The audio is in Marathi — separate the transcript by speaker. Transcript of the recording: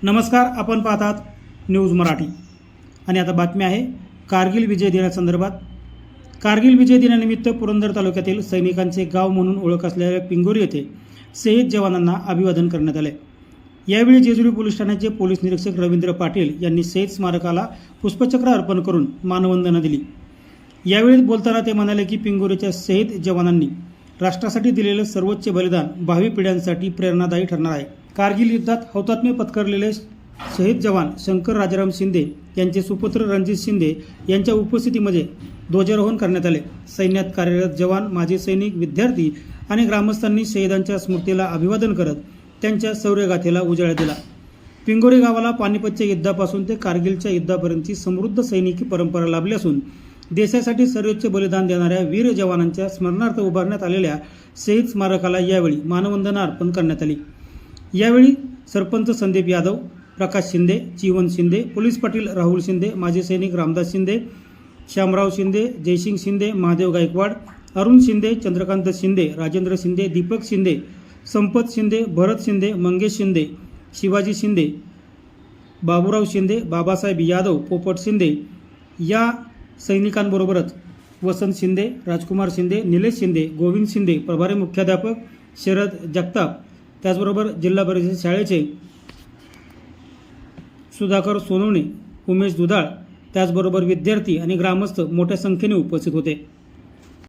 Speaker 1: नमस्कार, आपण पाहतात न्यूज मराठी आणि आता बातमी आहे कारगिल विजय दिनासंदर्भात। कारगिल विजय दिनानिमित्त पुरंदर तालुक्यातील सैनिकांचे गाव म्हणून ओळख असलेल्या पिंगोरी येथे शहीद जवानांना अभिवादन करण्यात आले। यावेळी जेजुरी पोलीस ठाण्याचे पोलीस निरीक्षक रवींद्र पाटील यांनी शहीद स्मारकाला पुष्पचक्र अर्पण करून मानवंदना दिली। यावेळी बोलताना ते म्हणाले की पिंगोरीच्या शहीद जवानांनी राष्ट्रासाठी दिलेले सर्वोच्च बलिदान भावी पिढ्यांसाठी प्रेरणादायी ठरणार आहे। कारगिल युद्धात हौतात्म्य पत्करलेले शहीद जवान शंकर राजाराम शिंदे यांचे सुपुत्र रणजित शिंदे यांच्या उपस्थितीमध्ये ध्वजारोहण करण्यात आले। सैन्यात कार्यरत जवान, माजी सैनिक, विद्यार्थी आणि ग्रामस्थांनी शहीदांच्या स्मृतीला अभिवादन करत त्यांच्या शौर्यगाथेला उजाळा दिला। पिंगोरी गावाला पानिपतच्या युद्धापासून ते कारगिलच्या युद्धापर्यंतची समृद्ध सैनिकी परंपरा लाभली असून देशासाठी सर्वोच्च बलिदान देणाऱ्या वीर जवानांच्या स्मरणार्थ उभारण्यात आलेल्या शहीद स्मारकाला यावेळी मानवंदना अर्पण करण्यात आली। यावेळी सरपंच संदीप यादव, प्रकाश शिंदे, जीवन शिंदे, पोलीस पाटील राहुल शिंदे, माजी सैनिक रामदास शिंदे, श्यामराव शिंदे, जयसिंग शिंदे, महादेव गायकवाड, अरुण शिंदे, चंद्रकांत शिंदे, राजेंद्र शिंदे, दीपक शिंदे, संपत शिंदे, भरत शिंदे, मंगेश शिंदे, शिवाजी शिंदे, बाबूराव शिंदे, बाबासाहेब यादव, पोपट शिंदे या सैनिकांबरोबरच वसंत शिंदे, राजकुमार शिंदे, निलेश शिंदे, गोविंद शिंदे, प्रभारी मुख्याध्यापक शरद जगताप, त्याचबरोबर जिल्हा परिषद शाळेचे सुधाकर सोनवणे, उमेश दुधाळ, त्याचबरोबर विद्यार्थी आणि ग्रामस्थ मोठ्या संख्येने उपस्थित होते।